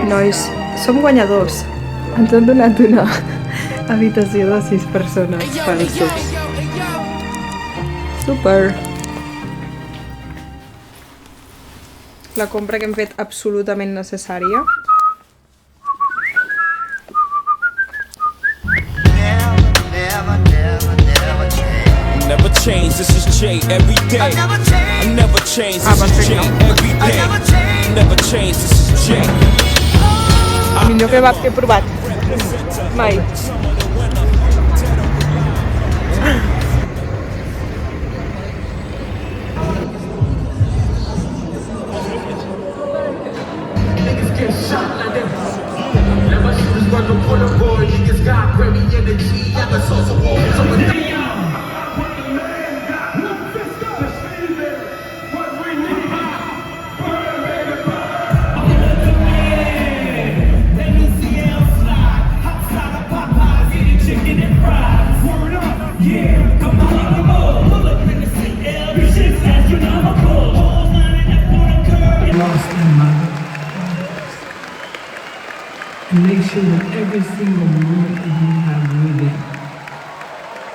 nois, som guanyadors. Ens han donat una habitació de 6 persones feliços. Super! La compra que hem fet absolutament necessària. Never change, this is Jay every day. I never change, this is Jay every day. Never change, this is Jay. Millor kebab que he provat. Mai. And make sure that every single moment that you have with it,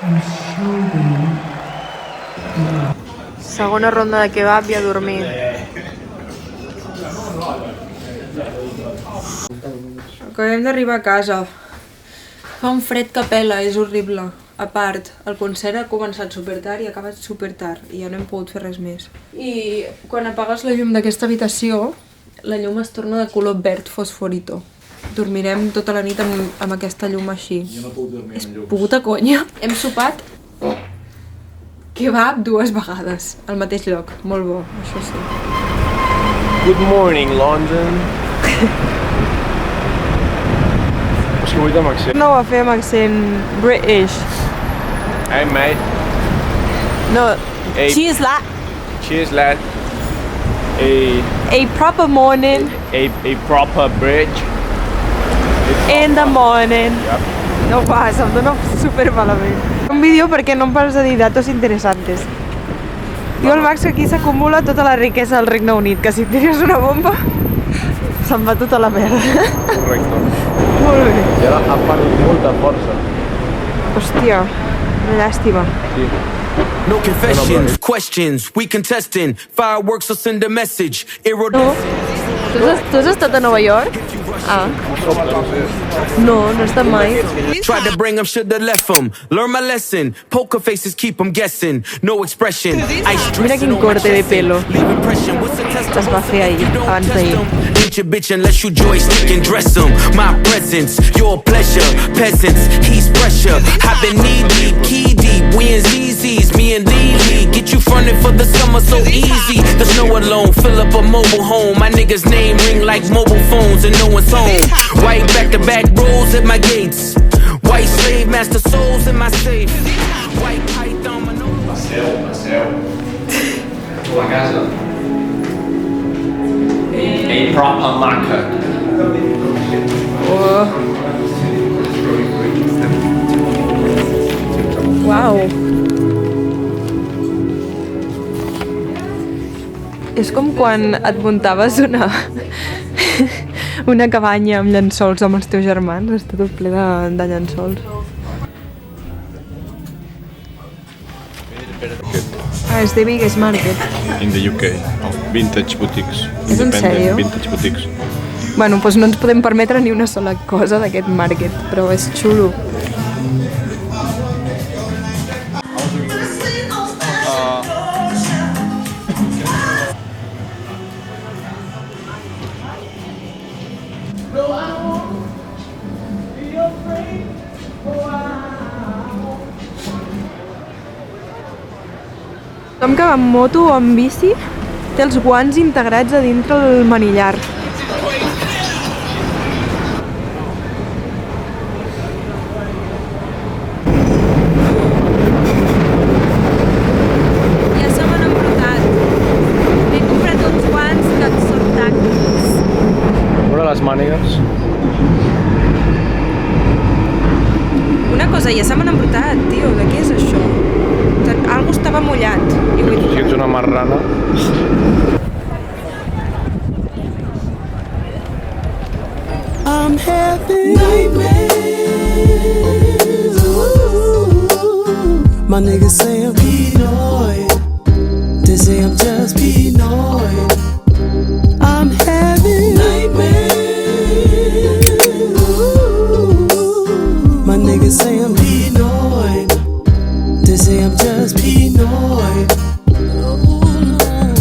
you show them love. Segona ronda de kebab i a dormir. Acabem d'arribar a casa. Fa un fred que pela, és horrible. A part, el concert ha començat super tard i ha acabat super tard i ja no hem pogut fer res més. I quan apagues la llum d'aquesta habitació, la llum es torna de color verd fosforito. Dormirem tota la nit amb aquesta llum així. Jo no puc dormir amb llums. Puta conya. Hem sopat kebab 2 vegades al mateix lloc. Molt bo, això sí. Good morning, London. És que vull amb accent. No ho va fer amb accent British. Hey, mate. No, Hey. cheers lad. Cheers, lad. A proper morning A proper bridge. in the morning. Yep. No passa, em dóna super malament. Un vídeo perquè no em pares de dir datos interesantes. Diu el Max que aquí s'acumula tota la riquesa del Regne Unit, que si tires una bomba se'n va tota la merda. Correcte. Molt bé. I ara ha perdut molta força. Hòstia, una llàstima. Sí. No confessions, questions, we contesting. Fireworks will send a message. No? Tu has estat a Nova York? Ah. No, no he estat mai. Tried to bring him, shoulda left him. Learn my lesson. Poker faces keep him guessing. No expression. Mira quin corte de pelo es va fer ahir, abans d'ahir. Ain't your bitch unless you joystick and dress him. My presence, your pleasure. Peasants, he's pressure. I've been knee deep, key deep. We in ZZ's, me and Lee. Get you fronted for the summer so easy. The snow alone, fill up a mobile home. My nigga's name ring like mobile phones and no one's home. White back-to-back rolls at my gates. White slave master souls in my safe. White python, Manolo. Passeu. Tu a casa. A proper market. Oh. Uau. És com quan et muntaves una cabanya amb llençols amb els teus germans. Està tot ple de llençols. És The Biggest Market. In the UK, of vintage boutiques. És en sèrio? Vintage boutiques. Bueno, doncs no ens podem permetre ni una sola cosa d'aquest market, però és xulo. Tothom que va amb moto o amb bici té els guants integrats a dintre el manillar. Ja se m'han embrutat. M'he comprat uns guants que són tàctics. Veure les mànigues. Una cosa, ja se m'han embrutat, tio. De què és això? Algú estava mullat. Si ets una marrana. I'm having nightmares. Ooh. My niggas say I'm paranoid. They say I'm just paranoid. I'm having nightmares. Ooh. My niggas say I'm paranoid. They say I'm just paranoid.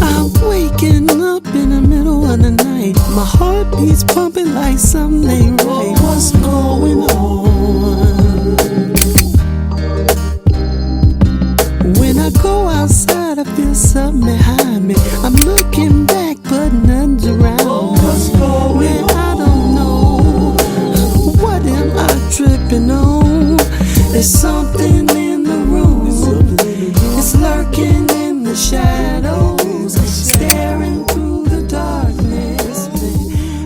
I'm waking up in the middle of the night. My heart beats pumping like something ain't right. What's going on? When I go outside, I feel something behind me. I'm looking back, but nothing's around. What's going on? I don't know. What am I tripping on? There's something in the room. It's lurking in the shadows, staring through the darkness.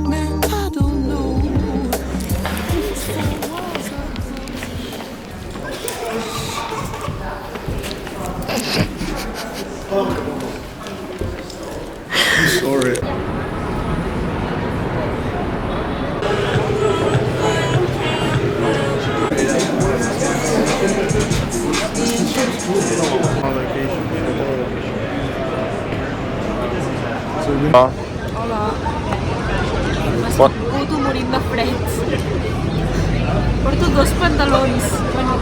Man, I don't know. Sorry. Hola. What? Puto morint de fred. Porto 2 pantalons. Bueno,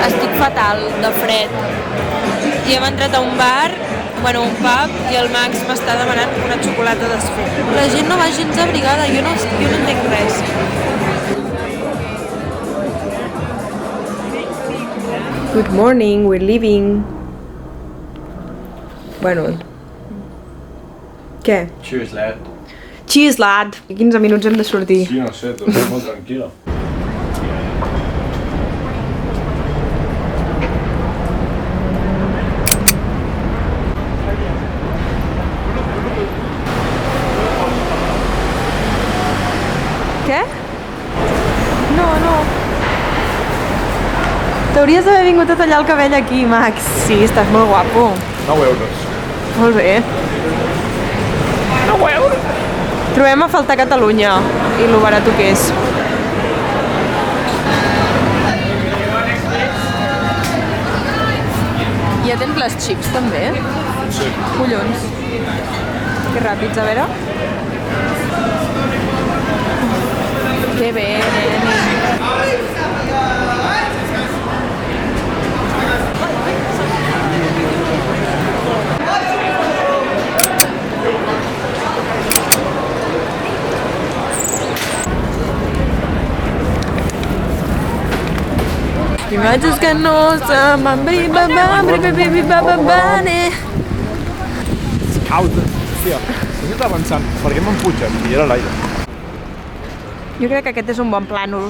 estic fatal de fred i hem entrat a un bar, bueno, un pub, i el Max m'està demanant una xocolata desfeta. La gent no va gens abrigada, jo no entenc res. Good morning, we're leaving. Bueno. Què? Cheers, lad. Cheers, lad. 15 minuts hem de sortir. Sí, no sé, tu estàs molt tranquil·la. Què? No. T'hauries d'haver vingut a tallar el cabell aquí, Max. Sí, estàs molt guapo. 9 euros. Molt bé. 9 euros? Trobem a faltar Catalunya i lo barato que és. Ja tens les chips també? Sí. Collons. Que ràpids, a veure. Que bé, neni. Imatges que no saben Causa. Hòstia, estic avançant. Per què me'n pugen? I era l'aire. Jo crec que aquest és un bon plànol.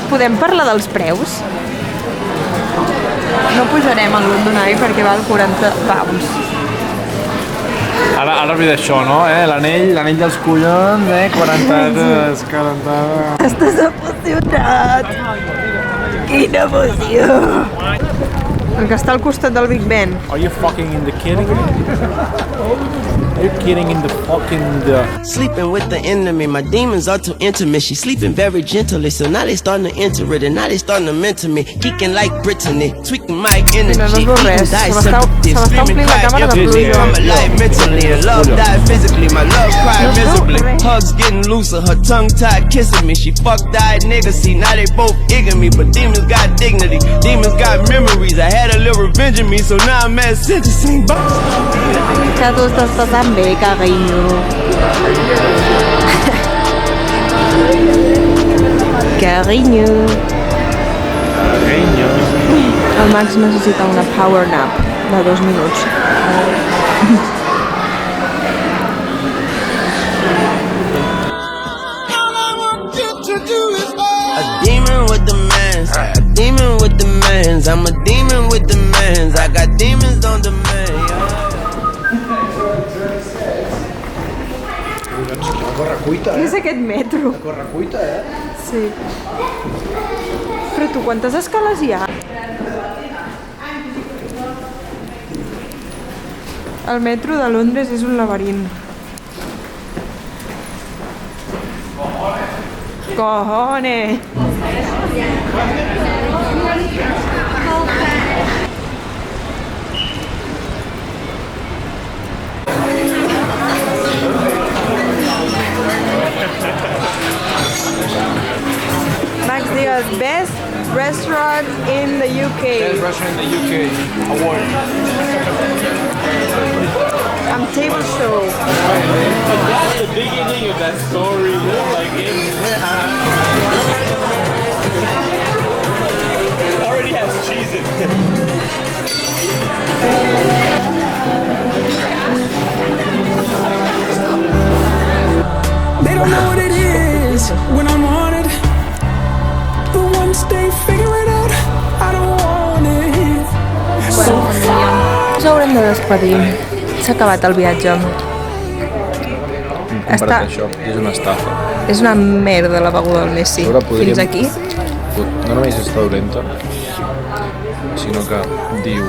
Podem parlar dels preus? No pujarem al London Eye perquè val 40 pounds. Ara ve d'això, no? L'anell dels collons, 40. Estàs emocionat! Quina emoció! El que està al costat del Big Ben. Are you fucking in the kidding me? Are you kidding in the fucking Sleeping with the enemy, my demons are too intimate. She's sleeping very gently, so now they starting to enter it, and now they starting to mentor me. Geeking like Brittany, tweaking my energy. No es veu res, se m'està omplint la càmera de pluja. I'm alive mentally, and love died physically. My love cried miserably. Hugs getting looser, her tongue tied kissing me. She fucked died niggas, see now they both egging me. But demons got dignity, demons got memories. I had a little revenge in me, so now I'm at sentencing. Que tu estàs passant bé, carinyo. Carinyo. El Max necessita una power nap de 2 minuts. A demon with the mans, a demon with the mans. I'm a demon with the mans. I got demons on demand. correcuita, Què és aquest metro? Correcuita, Sí. Però tu, quantes escales hi ha? El metro de Londres és un laberint. Cojones! Max, digues, best restaurant in the UK. Restaurant in the UK award. I'm table show. That's the beginning of that story. It already has cheese in it. They don't know what it is when I'm on it. But once they figure it out, I don't want it. So far. Ens haurem de despedir. S'ha acabat el viatge. Està... Això és una estafa. És una merda la beguda del Messi. Fins aquí. No només està dolenta, sinó que diu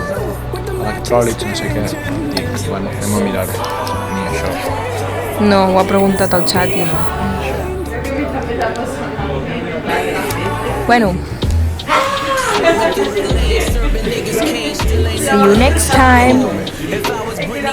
electròlits, no sé què. Dic, bueno, anem a mirar-ho. Ni això. No, ho ha preguntat al xat i no. Bueno. See you next time.